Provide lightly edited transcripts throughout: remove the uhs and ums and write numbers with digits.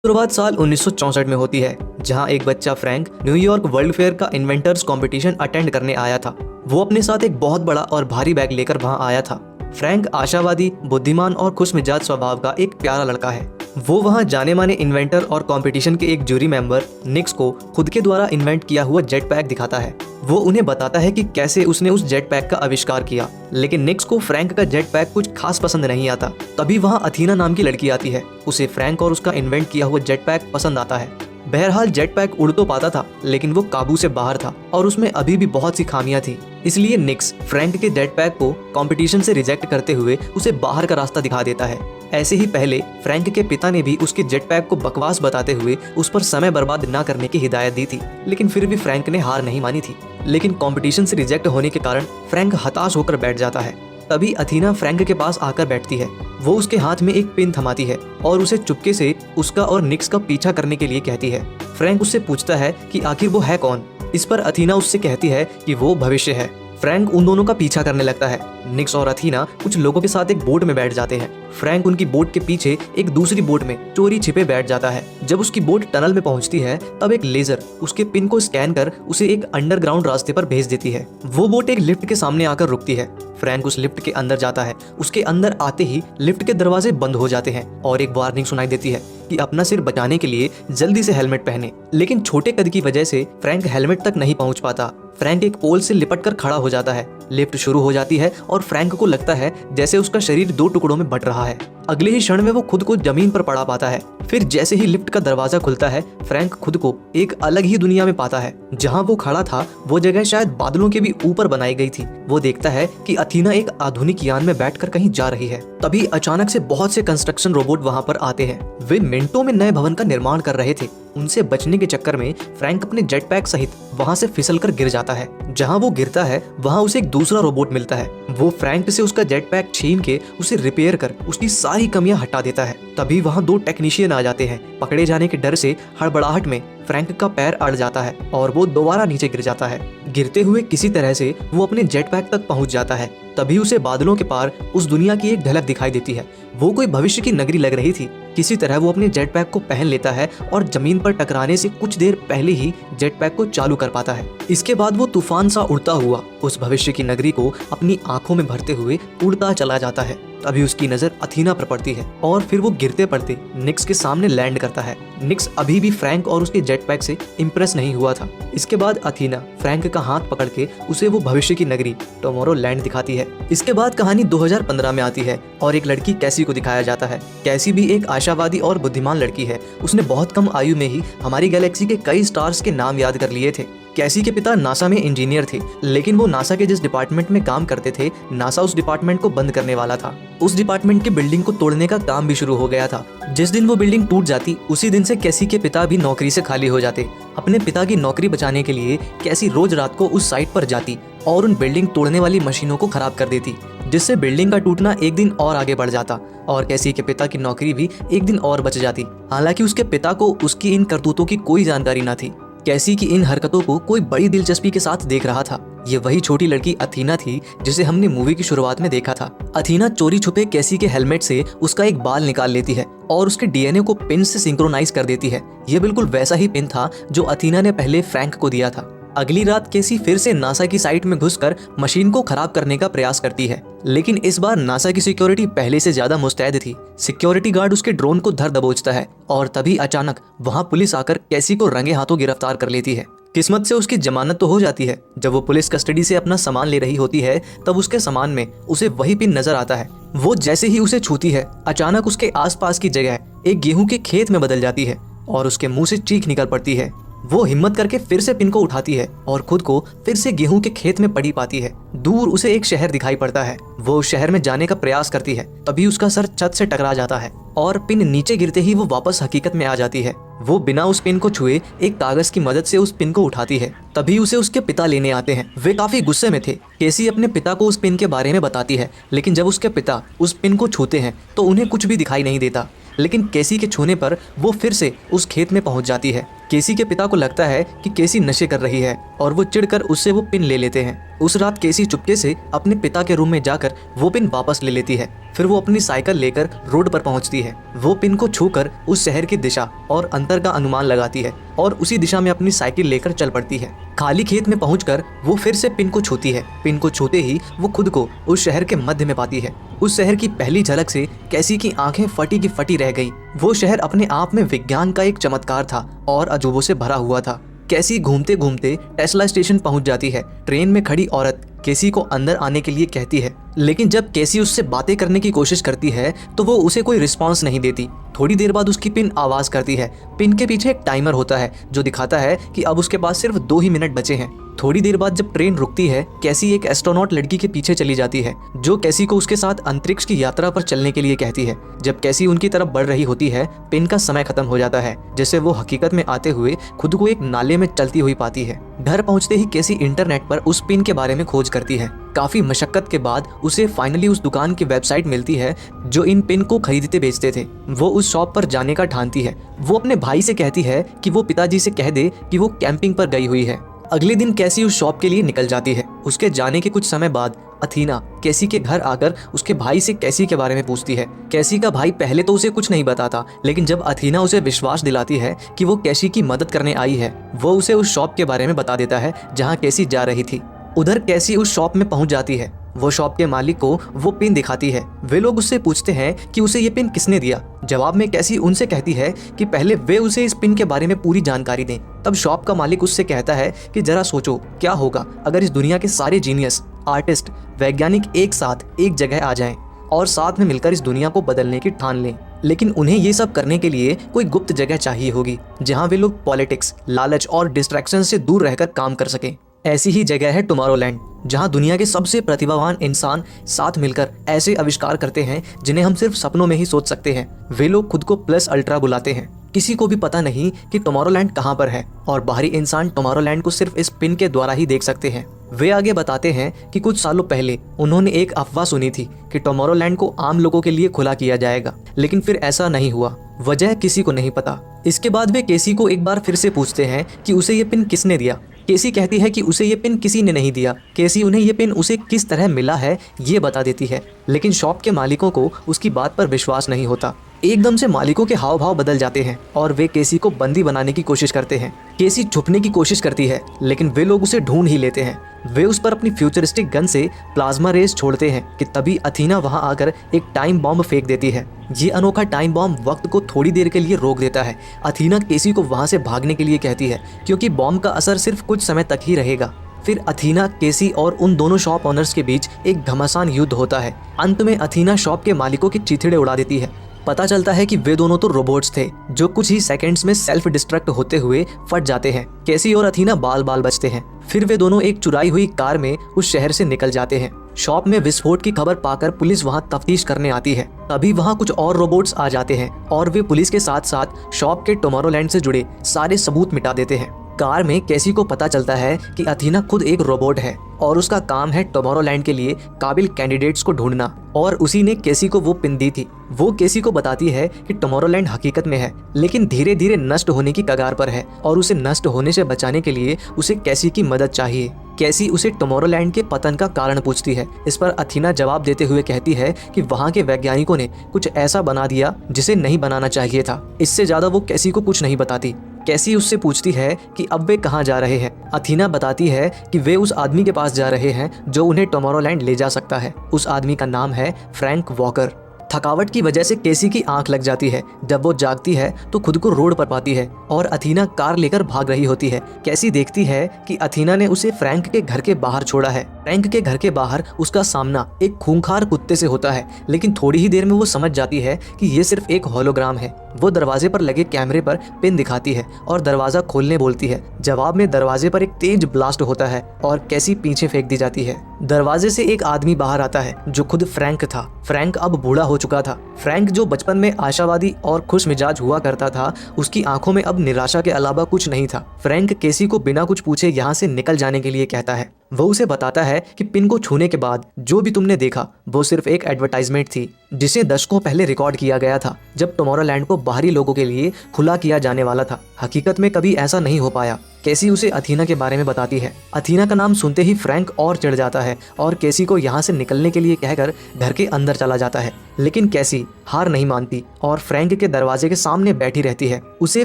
शुरुआत साल 1964 में होती है, जहां एक बच्चा फ्रैंक न्यूयॉर्क वर्ल्ड फेयर का इन्वेंटर्स कंपटीशन अटेंड करने आया था। वो अपने साथ एक बहुत बड़ा और भारी बैग लेकर वहां आया था। फ्रैंक आशावादी, बुद्धिमान और खुशमिजाज स्वभाव का एक प्यारा लड़का है। वो वहां जाने माने इन्वेंटर और कंपटीशन के एक जूरी मेंबर निक्स को खुद के द्वारा इन्वेंट किया हुआ जेट पैक दिखाता है। वो उन्हें बताता है कि कैसे उसने उस जेट पैक का आविष्कार किया, लेकिन निक्स को फ्रैंक का जेट पैक कुछ खास पसंद नहीं आता। तभी वहां अथीना नाम की लड़की आती है। उसे फ्रैंक और उसका इन्वेंट किया हुआ जेट पैक पसंद आता है। बहरहाल जेट पैक उड़ तो पाता था, लेकिन वो काबू से बाहर था और उसमें अभी भी बहुत सी खामियां थी। इसलिए निक्स फ्रैंक के जेट पैक को कंपटीशन से रिजेक्ट करते हुए उसे बाहर का रास्ता दिखा देता है। ऐसे ही पहले फ्रैंक के पिता ने भी उसके जेट पैक को बकवास बताते हुए उस पर समय बर्बाद न करने की हिदायत दी थी, लेकिन फिर भी फ्रैंक ने हार नहीं मानी थी। लेकिन कंपटीशन से रिजेक्ट होने के कारण फ्रैंक हताश होकर बैठ जाता है। तभी अथीना फ्रैंक के पास आकर बैठती है। वो उसके हाथ में एक पिन थमाती है और उसे चुपके से उसका और निक्स का पीछा करने के लिए कहती है। फ्रैंक उससे पूछता है कि आखिर वो है कौन। इस पर अथीना उससे कहती है कि वो भविष्य है। फ्रैंक उन दोनों का पीछा करने लगता है। निक्स और अथीना कुछ लोगों के साथ एक बोट में बैठ जाते हैं। फ्रैंक उनकी बोट के पीछे एक दूसरी बोट में चोरी छिपे बैठ जाता है। जब उसकी बोट टनल में पहुंचती है, तब एक लेजर उसके पिन को स्कैन कर उसे एक अंडरग्राउंड रास्ते पर भेज देती है। वो बोट एक लिफ्ट के सामने आकर रुकती है। फ्रैंक उस लिफ्ट के अंदर जाता है। उसके अंदर आते ही लिफ्ट के दरवाजे बंद हो जाते हैं और एक वार्निंग सुनाई देती है कि अपना सिर बचाने के लिए जल्दी से हेलमेट पहने। लेकिन छोटे कद की वजह से फ्रैंक हेलमेट तक नहीं पहुंच पाता। फ्रैंक एक पोल से लिपट कर खड़ा हो जाता है। लिफ्ट शुरू हो जाती है और फ्रैंक को लगता है जैसे उसका शरीर दो टुकड़ों में बंट रहा है। अगले ही क्षण में वो खुद को जमीन पर पड़ा पाता है। फिर जैसे ही लिफ्ट का दरवाजा खुलता है, फ्रैंक खुद को एक अलग ही दुनिया में पाता है। जहां वो खड़ा था, वो जगह शायद बादलों के भी ऊपर बनाई गई थी। वो देखता है कि अथीना एक आधुनिक यान में बैठकर कहीं जा रही है। तभी अचानक से बहुत से कंस्ट्रक्शन रोबोट वहां पर आते हैं। वे मिनटों में नए भवन का निर्माण कर रहे थे। उनसे बचने के चक्कर में फ्रैंक अपने जेट पैक सहित वहां से फिसलकर गिर जाता है। जहां वो गिरता है, वहां उसे एक दूसरा रोबोट मिलता है। वो फ्रैंक से उसका जेट पैक छीन के उसे रिपेयर कर उसकी सारी कमियां हटा देता है। तभी वहां दो टेक्नीशियन आ जाते हैं। पकड़े जाने के डर से हड़बड़ाहट में फ्रैंक का पैर अड़ जाता है और वो दोबारा नीचे गिर जाता है। गिरते हुए किसी तरह से वो अपने जेट पैक तक पहुंच जाता है। तभी उसे बादलों के पार उस दुनिया की एक झलक दिखाई देती है। वो कोई भविष्य की नगरी लग रही थी। किसी तरह वो अपने जेट पैक को पहन लेता है और जमीन पर टकराने से कुछ देर पहले ही जेट पैक को चालू कर पाता है। इसके बाद वो तूफान सा उड़ता हुआ उस भविष्य की नगरी को अपनी आंखों में भरते हुए उड़ता चला जाता है। तभी उसकी नजर अथीना पर पड़ती है और फिर वो गिरते पड़ते निक्स के सामने लैंड करता है। निक्स अभी भी फ्रैंक और उसके जेट पैक से इम्प्रेस नहीं हुआ था। इसके बाद अथीना फ्रैंक का हाथ पकड़ के उसे वो भविष्य की नगरी टुमारो लैंड दिखाती है। इसके बाद कहानी 2015 में आती है और एक लड़की कैसी को दिखाया जाता है। कैसी भी एक आशावादी और बुद्धिमान लड़की है। उसने बहुत कम आयु में ही हमारी गैलेक्सी के कई स्टार्स के नाम याद कर लिए थे। कैसी के पिता नासा में इंजीनियर थे, लेकिन वो नासा के जिस डिपार्टमेंट में काम करते थे, नासा उस डिपार्टमेंट को बंद करने वाला था। उस डिपार्टमेंट की बिल्डिंग को तोड़ने का काम भी शुरू हो गया था। जिस दिन वो बिल्डिंग टूट जाती, उसी दिन से कैसी के पिता भी नौकरी से खाली हो जाते। अपने पिता की नौकरी बचाने के लिए कैसी रोज रात को उस साइट पर जाती और उन बिल्डिंग तोड़ने वाली मशीनों को खराब कर देती, जिससे बिल्डिंग का टूटना एक दिन और आगे बढ़ जाता और कैसी के पिता की नौकरी भी एक दिन और बच जाती। हालांकि उसके पिता को उसकी इन करतूतों की कोई जानकारी न थी। कैसी की इन हरकतों को कोई बड़ी दिलचस्पी के साथ देख रहा था। ये वही छोटी लड़की अथीना थी जिसे हमने मूवी की शुरुआत में देखा था। अथीना चोरी छुपे कैसी के हेलमेट से उसका एक बाल निकाल लेती है और उसके डीएनए को पिन से सिंक्रोनाइज कर देती है। ये बिल्कुल वैसा ही पिन था जो अथीना ने पहले फ्रैंक को दिया था। अगली रात कैसी फिर से नासा की साइट में घुसकर मशीन को खराब करने का प्रयास करती है, लेकिन इस बार नासा की सिक्योरिटी पहले से ज्यादा मुस्तैद थी। सिक्योरिटी गार्ड उसके ड्रोन को धर दबोचता है और तभी अचानक वहां पुलिस आकर कैसी को रंगे हाथों गिरफ्तार कर लेती है। किस्मत से उसकी जमानत तो हो जाती है। जब वो पुलिस कस्टडी से अपना सामान ले रही होती है, तब उसके सामान में उसे वही पिन नजर आता है। वो जैसे ही उसे छूती है, अचानक उसके आसपास की जगह एक गेहूं के खेत में बदल जाती है और उसके मुंह से चीख निकल पड़ती है। वो हिम्मत करके फिर से पिन को उठाती है और खुद को फिर से गेहूं के खेत में पड़ी पाती है। दूर उसे एक शहर दिखाई पड़ता है। वो उस शहर में जाने का प्रयास करती है। तभी उसका सर छत से टकरा जाता है और पिन नीचे गिरते ही वो वापस हकीकत में आ जाती है। वो बिना उस पिन को छुए एक कागज की मदद से उस पिन को उठाती है। तभी उसे उसके पिता लेने आते हैं। वे काफी गुस्से में थे। केसी अपने पिता को उस पिन के बारे में बताती है, लेकिन जब उसके पिता उस पिन को छूते हैं तो उन्हें कुछ भी दिखाई नहीं देता। लेकिन कैसी के छूने पर वो फिर से उस खेत में पहुंच जाती है। केसी के पिता को लगता है कि केसी नशे कर रही है और वो चिढ़कर उससे वो पिन ले लेते हैं। उस रात केसी चुपके से अपने पिता के रूम में जाकर वो पिन वापस ले लेती है। फिर वो अपनी साइकिल लेकर रोड पर पहुंचती है। वो पिन को छूकर उस शहर की दिशा और अंतर का अनुमान लगाती है और उसी दिशा में अपनी साइकिल लेकर चल पड़ती है। खाली खेत में पहुंचकर वो फिर से पिन को छूती है। पिन को छूते ही वो खुद को उस शहर के मध्य में पाती है। उस शहर की पहली झलक से कैसी की आंखें फटी की फटी रह गई। वो शहर अपने आप में विज्ञान का एक चमत्कार था और अजूबों से भरा हुआ था। कैसी घूमते घूमते टेस्ला स्टेशन पहुंच जाती है। ट्रेन में खड़ी औरत केसी को अंदर आने के लिए कहती है, लेकिन जब केसी उससे बातें करने की कोशिश करती है तो वो उसे कोई रिस्पांस नहीं देती। थोड़ी देर बाद उसकी पिन आवाज करती है। पिन के पीछे एक टाइमर होता है जो दिखाता है कि अब उसके पास सिर्फ 2 ही मिनट बचे हैं। थोड़ी देर बाद जब ट्रेन रुकती है, कैसी एक एस्ट्रोनॉट लड़की के पीछे चली जाती है जो कैसी को उसके साथ अंतरिक्ष की यात्रा पर चलने के लिए कहती है। जब कैसी उनकी तरफ बढ़ रही होती है, पिन का समय खत्म हो जाता है, जिससे वो हकीकत में आते हुए खुद को एक नाले में चलती हुई पाती है। घर पहुंचते ही कैसी इंटरनेट पर उस पिन के बारे में खोज करती है। काफी मशक्कत के बाद उसे फाइनली उस दुकान की वेबसाइट मिलती है जो इन पिन को खरीदते बेचते थे। वो उस शॉप पर जाने का ठानती है। वो अपने भाई से कहती है कि वो पिताजी से कह दे कि वो कैंपिंग पर गई हुई है। अगले दिन कैसी उस शॉप के लिए निकल जाती है। उसके जाने के कुछ समय बाद अथीना कैसी के घर आकर उसके भाई से कैसी के बारे में पूछती है। कैसी का भाई पहले तो उसे कुछ नहीं बताता, लेकिन जब अथीना उसे विश्वास दिलाती है कि वो कैसी की मदद करने आई है, वो उसे उस शॉप के बारे में बता देता है जहाँ कैसी जा रही थी। उधर कैसी उस शॉप में पहुंच जाती है। वो शॉप के मालिक को वो पिन दिखाती है। वे लोग उससे पूछते हैं कि उसे ये पिन किसने दिया। जवाब में कैसी उनसे कहती है कि पहले वे उसे इस पिन के बारे में पूरी जानकारी दें। तब शॉप का मालिक उससे कहता है कि जरा सोचो क्या होगा अगर इस दुनिया के सारे जीनियस, आर्टिस्ट, वैज्ञानिक एक साथ एक जगह आ जाएं और साथ में मिलकर इस दुनिया को बदलने की ठान लें। लेकिन उन्हें ये सब करने के लिए कोई गुप्त जगह चाहिए होगी जहाँ वे लोग पॉलिटिक्स, लालच और डिस्ट्रैक्शन से दूर रहकर काम कर सकें। ऐसी ही जगह है टुमारोलैंड, जहां दुनिया के सबसे प्रतिभावान इंसान साथ मिलकर ऐसे आविष्कार करते हैं जिन्हें हम सिर्फ सपनों में ही सोच सकते हैं। वे लोग खुद को प्लस अल्ट्रा बुलाते हैं। किसी को भी पता नहीं कि टुमारोलैंड कहां पर है और बाहरी इंसान टुमारोलैंड को सिर्फ इस पिन के द्वारा ही देख सकते हैं। वे आगे बताते हैं कि कुछ सालों पहले उन्होंने एक अफवाह सुनी थी कि टुमारोलैंड को आम लोगों के लिए खुला किया जाएगा, लेकिन फिर ऐसा नहीं हुआ। वजह किसी को नहीं पता। इसके बाद वे केसी को एक बार फिर से पूछते हैं कि उसे ये पिन किसने दिया। केसी कहती है कि उसे ये पिन किसी ने नहीं दिया। केसी उन्हें ये पिन उसे किस तरह मिला है ये बता देती है, लेकिन शॉप के मालिकों को उसकी बात पर विश्वास नहीं होता। एकदम से मालिकों के हाव भाव बदल जाते हैं और वे केसी को बंदी बनाने की कोशिश करते हैं। केसी छुपने की कोशिश करती है, लेकिन वे लोग उसे ढूंढ ही लेते हैं। वे उस पर अपनी फ्यूचरिस्टिक गन से प्लाज्मा रेज छोड़ते हैं कि तभी अथीना वहां आकर एक टाइम बॉम्ब फेंक देती है। ये अनोखा टाइम बॉम्ब वक्त को थोड़ी देर के लिए रोक देता है। अथीना केसी को वहां से भागने के लिए कहती है क्योंकि बॉम्ब का असर सिर्फ कुछ समय तक ही रहेगा। फिर अथीना, केसी और उन दोनों शॉप ओनर्स के बीच एक घमासान युद्ध होता है। अंत में अथीना शॉप के मालिकों की चीथड़े उड़ा देती है। पता चलता है कि वे दोनों तो रोबोट्स थे जो कुछ ही सेकंड्स में सेल्फ डिस्ट्रक्ट होते हुए फट जाते हैं। केसी और अथीना बाल बाल बचते हैं। फिर वे दोनों एक चुराई हुई कार में उस शहर से निकल जाते हैं। शॉप में विस्फोट की खबर पाकर पुलिस वहां तफ्तीश करने आती है। तभी वहां कुछ और रोबोट्स आ जाते हैं और वे पुलिस के साथ साथ शॉप के टुमारोलैंड से जुड़े सारे सबूत मिटा देते हैं। कार में कैसी को पता चलता है कि अथीना खुद एक रोबोट है और उसका काम है टुमारोलैंड के लिए काबिल कैंडिडेट्स को ढूंढना, और उसी ने केसी को वो पिन दी थी। वो केसी को बताती है कि टुमारोलैंड हकीकत में है, लेकिन धीरे धीरे नष्ट होने की कगार पर है और उसे नष्ट होने से बचाने के लिए उसे कैसी की मदद चाहिए। कैसी उसे टुमारोलैंड के पतन का कारण पूछती है। इस पर अथीना जवाब देते हुए कहती है कि वहाँ के वैज्ञानिकों ने कुछ ऐसा बना दिया जिसे नहीं बनाना चाहिए था। इससे ज्यादा वो कैसी को कुछ नहीं बताती। कैसी उससे पूछती है कि अब वे कहाँ जा रहे हैं। अथीना बताती है कि वे उस आदमी के पास जा रहे हैं जो उन्हें टुमारोलैंड ले जा सकता है। उस आदमी का नाम है फ्रैंक वॉकर। थकावट की वजह से केसी की आंख लग जाती है। जब वो जागती है तो खुद को रोड पर पाती है और अथीना कार लेकर भाग रही होती है। कैसी देखती है कि अथीना ने उसे फ्रैंक के घर के बाहर छोड़ा है। फ्रैंक के घर के बाहर उसका सामना एक खूंखार कुत्ते से होता है, लेकिन थोड़ी ही देर में वो समझ जाती है कि ये सिर्फ एक होलोग्राम है। वो दरवाजे पर लगे कैमरे पर पिन दिखाती है और दरवाजा खोलने बोलती है। जवाब में दरवाजे पर एक तेज ब्लास्ट होता है और कैसी पीछे फेंक दी जाती है। दरवाजे से एक आदमी बाहर आता है जो खुद फ्रैंक था। फ्रैंक अब बूढ़ा हो चुका था। फ्रैंक जो बचपन में आशावादी और खुश मिजाज हुआ करता था, उसकी आंखों में अब निराशा के अलावा कुछ नहीं था। फ्रैंक केसी को बिना कुछ पूछे यहाँ से निकल जाने के लिए कहता है। वो उसे बताता है कि पिन को छूने के बाद जो भी तुमने देखा वो सिर्फ एक एडवर्टाइजमेंट थी, जिसे दशकों पहले रिकॉर्ड किया गया था, जब टुमारोलैंड को बाहरी लोगों के लिए खुला किया जाने वाला था। हकीकत में कभी ऐसा नहीं हो पाया। केसी उसे अथीना के बारे में बताती है। अथीना का नाम सुनते ही फ्रैंक और चिढ़ जाता है और केसी को यहाँ से निकलने के लिए कहकर घर के अंदर चला जाता है। लेकिन केसी हार नहीं मानती और फ्रैंक के दरवाजे के सामने बैठी रहती है। उसे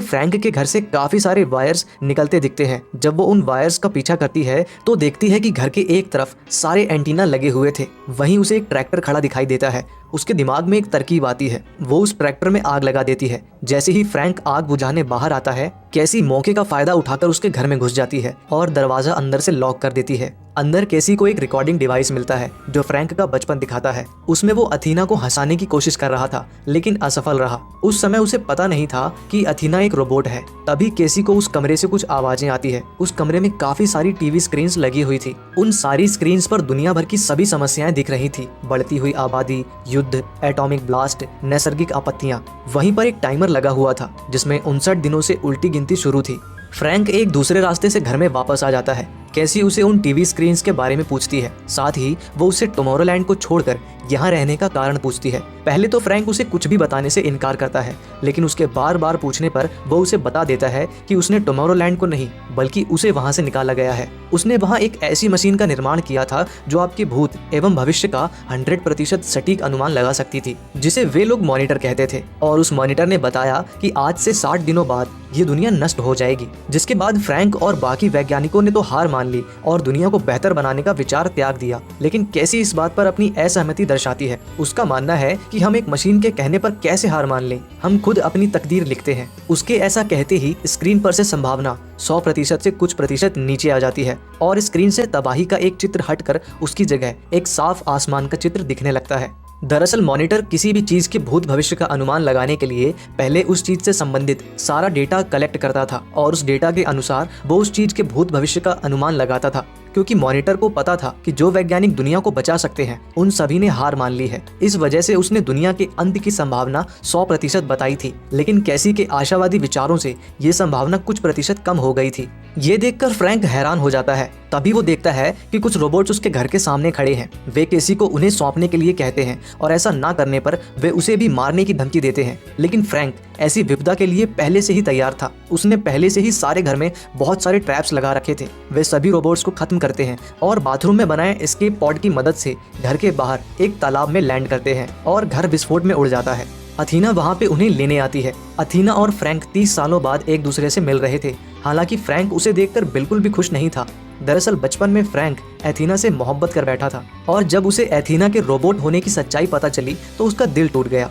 फ्रैंक के घर से काफी सारे वायर्स निकलते दिखते हैं। जब वो उन वायर्स का पीछा करती है तो देखती है कि घर के एक तरफ सारे एंटीना लगे हुए थे, वहीं उसे एक ट्रैक्टर खड़ा दिखाई देता है। उसके दिमाग में एक तरकीब आती है, वो उस ट्रैक्टर में आग लगा देती है। जैसे ही फ्रैंक आग बुझाने बाहर आता है, केसी मौके का फायदा उठाकर उसके घर में घुस जाती है और दरवाजा अंदर से लॉक कर देती है। अंदर केसी को एक रिकॉर्डिंग डिवाइस मिलता है जो फ्रैंक का बचपन दिखाता है। उसमें वो अथीना को हंसाने की कोशिश कर रहा था, लेकिन असफल रहा। उस समय उसे पता नहीं था कि अथीना एक रोबोट है। तभी केसी को उस कमरे से कुछ आवाजें आती है। उस कमरे में काफी सारी टीवी स्क्रीन्स लगी हुई थी। उन सारी स्क्रीन्स पर दुनिया भर की सभी समस्याएं दिख रही थी, बढ़ती हुई आबादी, युद्ध, एटॉमिक ब्लास्ट, नैसर्गिक आपत्तियां। वहीं पर एक टाइमर लगा हुआ था जिसमें 59 दिनों से उल्टी गिनती शुरू थी। फ्रैंक एक दूसरे रास्ते से घर में वापस आ जाता है। केसी उसे उन टीवी स्क्रीन्स के बारे में पूछती है, साथ ही वो उसे टुमारोलैंड को छोड़कर यहाँ रहने का कारण पूछती है। पहले तो फ्रैंक उसे कुछ भी बताने से इनकार करता है, लेकिन उसके बार बार पूछने पर वो उसे बता देता है कि उसने टुमारोलैंड को नहीं बल्कि उसे वहाँ से निकाला गया है। उसने वहाँ एक ऐसी मशीन का निर्माण किया था जो आपके भूत एवं भविष्य का 100% सटीक अनुमान लगा सकती थी, जिसे वे लोग मॉनिटर कहते थे। और उस मॉनिटर ने बताया कि आज से 60 दिनों बाद ये दुनिया नष्ट हो जाएगी। जिसके बाद फ्रैंक और बाकी वैज्ञानिकों ने तो हार मान ली और दुनिया को बेहतर बनाने का विचार त्याग दिया। लेकिन कैसी इस बात पर अपनी असहमति दर्शाती है। उसका मानना है कि हम एक मशीन के कहने पर कैसे हार मान लें, हम खुद अपनी तकदीर लिखते हैं। उसके ऐसा कहते ही स्क्रीन पर से संभावना 100% से कुछ प्रतिशत नीचे आ जाती है और स्क्रीन से तबाही का एक चित्र हटकर उसकी जगह एक साफ आसमान का चित्र दिखने लगता है। दरअसल मॉनिटर किसी भी चीज के भूत भविष्य का अनुमान लगाने के लिए पहले उस चीज से संबंधित सारा डेटा कलेक्ट करता था और उस डेटा के अनुसार वो उस चीज के भूत भविष्य का अनुमान लगाता था। क्योंकि मॉनिटर को पता था कि जो वैज्ञानिक दुनिया को बचा सकते हैं उन सभी ने हार मान ली है। इस वजह से उसने दुनिया के अंत की संभावना 100% बताई थी। लेकिन कैसी के आशावादी विचारों से ये संभावना कुछ प्रतिशत कम हो गई थी। ये देखकर फ्रैंक हैरान हो जाता है। तभी वो देखता है कि कुछ रोबोट्स उसके घर के सामने खड़े हैं। वे केसी को उन्हें सौंपने के लिए कहते हैं और ऐसा ना करने पर वे उसे भी मारने की धमकी देते हैं। लेकिन फ्रैंक ऐसी विपदा के लिए पहले से ही तैयार था। उसने पहले से ही सारे घर में बहुत सारे ट्रैप्स लगा रखे थे। वे सभी रोबोट्स को खत्म करते हैं और बाथरूम में बनाए एस्केप पॉड की मदद से घर के बाहर एक तालाब में लैंड करते हैं और घर विस्फोट में उड़ जाता है। अथीना वहाँ पे उन्हें लेने आती है। अथीना और फ्रैंक 30 सालों बाद एक दूसरे से मिल रहे थे। हालांकि फ्रैंक उसे देखकर बिल्कुल भी खुश नहीं था। दरअसल बचपन में फ्रैंक एथीना से मोहब्बत कर बैठा था और जब उसे एथीना के रोबोट होने की सच्चाई पता चली तो उसका दिल टूट गया।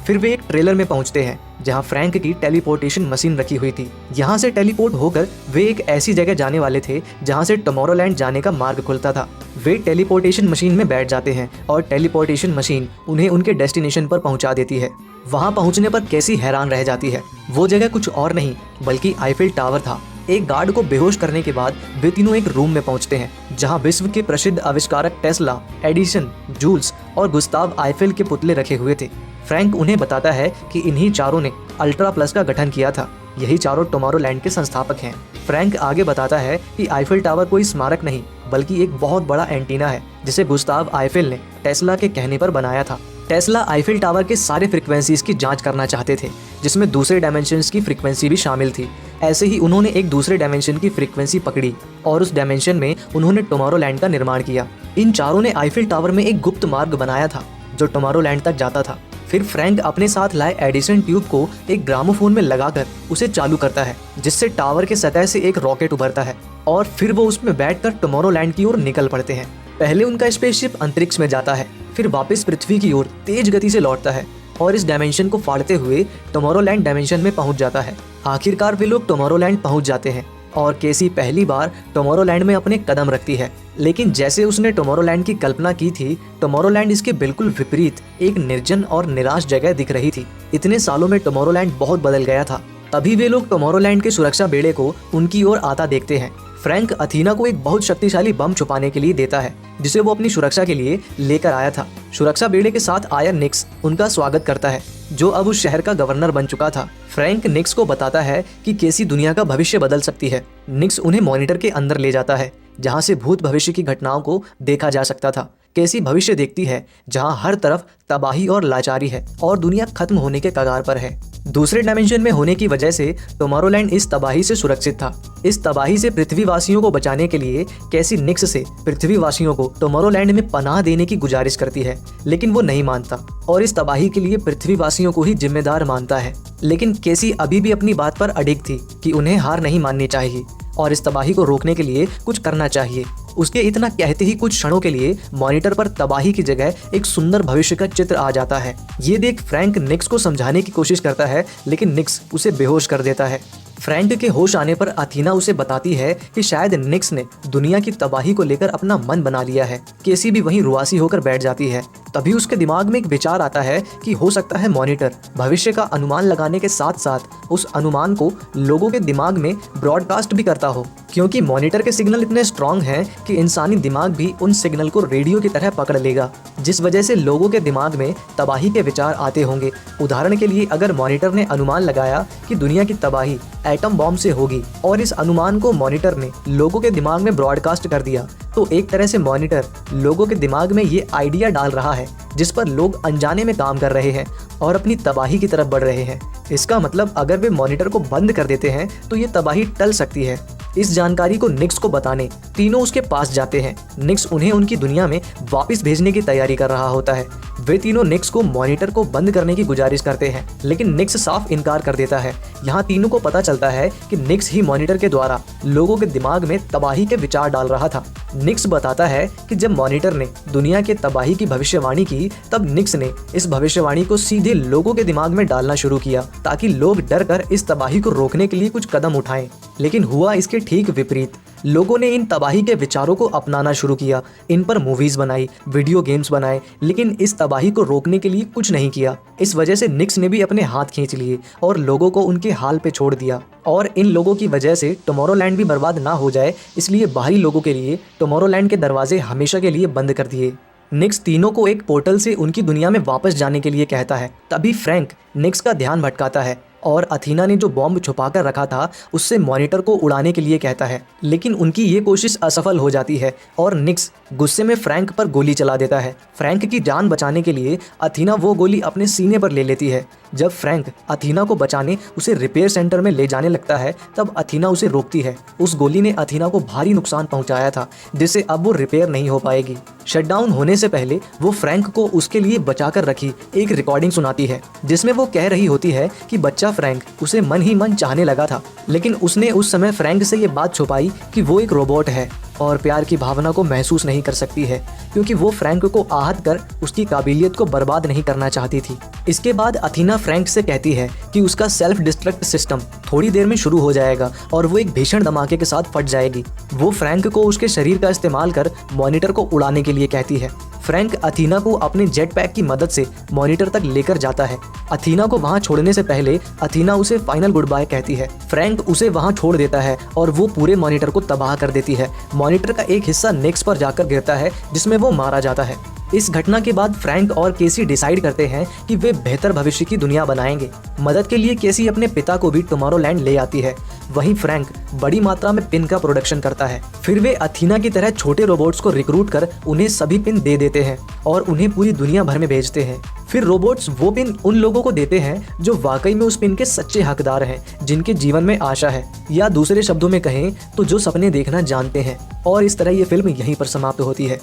फिर वे एक ट्रेलर में पहुंचते हैं जहां फ्रैंक की टेलीपोर्टेशन मशीन रखी हुई थी। यहां से टेलीपोर्ट होकर वे एक ऐसी जगह जाने वाले थे जहां से टुमारोलैंड जाने का मार्ग खुलता था। वे टेलीपोर्टेशन मशीन में बैठ जाते हैं और टेलीपोर्टेशन मशीन उन्हें उनके डेस्टिनेशन पर पहुंचा देती है। वहां पहुंचने पर कैसी हैरान रह जाती है। वो जगह कुछ और नहीं बल्कि आईफिल टावर था। एक गार्ड को बेहोश करने के बाद वे तीनों एक रूम में पहुंचते हैं जहां विश्व के प्रसिद्ध आविष्कारक टेस्ला, एडिसन, जूल्स और गुस्ताव आईफिल के पुतले रखे हुए थे। फ्रैंक उन्हें बताता है कि इन्हीं चारों ने अल्ट्रा प्लस का गठन किया था। यही चारों टुमारोलैंड के संस्थापक हैं। फ्रैंक आगे बताता है कि आईफिल टावर कोई स्मारक नहीं बल्कि एक बहुत बड़ा एंटीना है जिसे गुस्ताव आईफिल ने टेस्ला के कहने पर बनाया था। टेस्ला आईफिल टावर के सारे फ्रीक्वेंसीज की जांच करना चाहते थे जिसमें दूसरे डायमेंशंस की फ्रीक्वेंसी भी शामिल थी। ऐसे ही उन्होंने एक दूसरे डायमेंशन की फ्रीक्वेंसी पकड़ी और उस डायमेंशन में उन्होंने टुमारोलैंड का निर्माण किया। इन चारों ने आईफिल टावर में एक गुप्त मार्ग बनाया था जो टुमारोलैंड तक जाता था। फिर फ्रैंक अपने साथ लाए एडिसन ट्यूब को एक ग्रामोफोन में लगाकर उसे चालू करता है जिससे टावर के सतह से एक रॉकेट उभरता है और फिर वो उसमें बैठकर टुमारोलैंड की ओर निकल पड़ते हैं। पहले उनका स्पेसशिप अंतरिक्ष में जाता है, फिर वापस पृथ्वी की ओर तेज गति से लौटता है और इस डायमेंशन को फाड़ते हुए टुमारोलैंड डायमेंशन में पहुंच जाता है। आखिरकार वे लोग टुमारोलैंड पहुंच जाते हैं और केसी पहली बार टुमारोलैंड में अपने कदम रखती है। लेकिन जैसे उसने टुमारोलैंड की कल्पना की थी, टुमारोलैंड इसके बिल्कुल विपरीत एक निर्जन और निराश जगह दिख रही थी। इतने सालों में टुमारोलैंड बहुत बदल गया था। तभी वे लोग टुमारोलैंड के सुरक्षा बेड़े को उनकी ओर आता देखते हैं। फ्रैंक अथीना को एक बहुत शक्तिशाली बम छुपाने के लिए देता है जिसे वो अपनी सुरक्षा के लिए लेकर आया था। सुरक्षा बेड़े के साथ आया निक्स उनका स्वागत करता है, जो अब उस शहर का गवर्नर बन चुका था। फ्रैंक निक्स को बताता है कि कैसी दुनिया का भविष्य बदल सकती है। निक्स उन्हें मॉनिटर के अंदर ले जाता है जहां से भूत भविष्य की घटनाओं को देखा जा सकता था। कैसी भविष्य देखती है जहां हर तरफ तबाही और लाचारी है और दुनिया खत्म होने के कगार पर है। दूसरे डायमेंशन में होने की वजह से टुमारोलैंड इस तबाही से सुरक्षित था। इस तबाही से पृथ्वीवासियों को बचाने के लिए कैसी निक्स से पृथ्वीवासियों को टुमारोलैंड में पनाह देने की गुजारिश करती है, लेकिन वो नहीं मानता और इस तबाही के लिए पृथ्वीवासियों को ही जिम्मेदार मानता है। लेकिन कैसी अभी भी अपनी बात पर अडिग थी कि उन्हें हार नहीं माननी चाहिए और इस तबाही को रोकने के लिए कुछ करना चाहिए। उसके इतना कहते ही कुछ क्षणों के लिए मॉनिटर पर तबाही की जगह एक सुंदर भविष्य का चित्र आ जाता है। ये देख फ्रैंक निक्स को समझाने की कोशिश करता है, लेकिन निक्स उसे बेहोश कर देता है। फ्रैंक के होश आने पर अथीना उसे बताती है कि शायद निक्स ने दुनिया की तबाही को लेकर अपना मन बना लिया है। केसी भी वहीं रुआसी होकर बैठ जाती है। तभी उसके दिमाग में एक विचार आता है कि हो सकता है मॉनिटर भविष्य का अनुमान लगाने के साथ साथ उस अनुमान को लोगों के दिमाग में ब्रॉडकास्ट भी करता हो, क्योंकि मॉनिटर के सिग्नल इतने स्ट्रॉन्ग हैं कि इंसानी दिमाग भी उन सिग्नल को रेडियो की तरह पकड़ लेगा, जिस वजह से लोगों के दिमाग में तबाही के विचार आते होंगे। उदाहरण के लिए अगर मॉनिटर ने अनुमान लगाया कि दुनिया की तबाही एटम बॉम्ब से होगी और इस अनुमान को मॉनिटर ने लोगों के दिमाग में ब्रॉडकास्ट कर दिया, तो एक तरह से मॉनिटर लोगों के दिमाग में ये आइडिया डाल रहा है जिस पर लोग अनजाने में काम कर रहे हैं और अपनी तबाही की तरफ बढ़ रहे हैं। इसका मतलब अगर वे मॉनिटर को बंद कर देते हैं तो ये तबाही टल सकती है। इस जानकारी को निक्स को बताने तीनों उसके पास जाते हैं। निक्स उन्हें उनकी दुनिया में वापस भेजने की तैयारी कर रहा होता है। वे तीनों निक्स को मॉनिटर को बंद करने की गुजारिश करते हैं, लेकिन निक्स साफ इनकार कर देता है। यहाँ तीनों को पता चलता है कि निक्स ही मॉनिटर के द्वारा लोगों के दिमाग में तबाही के विचार डाल रहा था। निक्स बताता है कि जब मॉनिटर ने दुनिया के तबाही की भविष्यवाणी की, तब निक्स ने इस भविष्यवाणी को सीधे लोगों के दिमाग में डालना शुरू किया ताकि लोग डर कर इस तबाही को रोकने के लिए कुछ कदम उठाएं। लेकिन हुआ इसके ठीक विपरीत। लोगों ने इन तबाही के विचारों को अपनाना शुरू किया, इन पर मूवीज बनाई, वीडियो गेम्स बनाए, लेकिन इस तबाही को रोकने के लिए कुछ नहीं किया। इस वजह से निक्स ने भी अपने हाथ खींच लिए और लोगों को उनके हाल पे छोड़ दिया। और इन लोगों की वजह से टुमारोलैंड भी बर्बाद ना हो जाए, इसलिए बाहरी लोगों के लिए टुमारोलैंड के दरवाजे हमेशा के लिए बंद कर दिए। निक्स तीनों को एक पोर्टल से उनकी दुनिया में वापस जाने के लिए कहता है। तभी फ्रैंक निक्स का ध्यान भटकाता है और अथीना ने जो बॉम्ब छुपा कर रखा था उससे मॉनिटर को उड़ाने के लिए कहता है, लेकिन उनकी ये कोशिश असफल हो जाती है और निक्स गुस्से में फ्रैंक पर गोली चला देता है। फ्रैंक की जान बचाने के लिए अथीना वो गोली अपने सीने पर ले लेती है। जब फ्रैंक अथीना को बचाने उसे रिपेयर सेंटर में ले जाने लगता है, तब अथीना उसे रोकती है। उस गोली ने अथीना को भारी नुकसान पहुंचाया था, जिससे अब वो रिपेयर नहीं हो पाएगी। शटडाउन होने से पहले वो फ्रैंक को उसके लिए बचाकर रखी एक रिकॉर्डिंग सुनाती है, जिसमें वो कह रही होती है कि बच्चा फ्रैंक उसे मन ही मन चाहने लगा था, लेकिन उसने उस समय फ्रैंक से ये बात छुपाई कि वो एक रोबोट है और प्यार की भावना को महसूस नहीं कर सकती है, क्योंकि वो फ्रैंक को आहत कर उसकी काबिलियत को बर्बाद नहीं करना चाहती थी। इसके बाद अथीना फ्रैंक से कहती है कि उसका सेल्फ डिस्ट्रक्ट सिस्टम थोड़ी देर में शुरू हो जाएगा और वो एक भीषण धमाके के साथ फट जाएगी। वो फ्रैंक को उसके शरीर का इस्तेमाल कर मॉनिटर को उड़ाने के लिए कहती है। फ्रैंक अथीना को अपने जेट पैक की मदद से मॉनिटर तक लेकर जाता है। अथीना को वहां छोड़ने से पहले अथीना उसे फाइनल गुड बाय कहती है। फ्रैंक उसे वहां छोड़ देता है और वो पूरे मॉनिटर को तबाह कर देती है। मॉनिटर का एक हिस्सा निक्स पर जाकर गिरता है, जिसमें वो मारा जाता है। इस घटना के बाद फ्रैंक और केसी डिसाइड करते हैं कि वे बेहतर भविष्य की दुनिया बनाएंगे। मदद के लिए केसी अपने पिता को भी टुमारोलैंड ले आती है। वहीं फ्रैंक बड़ी मात्रा में पिन का प्रोडक्शन करता है। फिर वे अथीना की तरह छोटे रोबोट्स को रिक्रूट कर उन्हें सभी पिन दे देते हैं और उन्हें पूरी दुनिया भर में भेजते हैं। फिर रोबोट्स वो पिन उन लोगों को देते हैं जो वाकई में उस पिन के सच्चे हकदार हैं, जिनके जीवन में आशा है, या दूसरे शब्दों में कहें तो जो सपने देखना जानते हैं। और इस तरह ये फिल्म यहीं पर समाप्त होती है।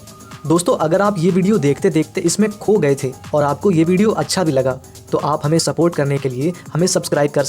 दोस्तों, अगर आप ये वीडियो देखते देखते इसमें खो गए थे और आपको ये वीडियो अच्छा भी लगा, तो आप हमें सपोर्ट करने के लिए हमें सब्सक्राइब कर सकते हैं।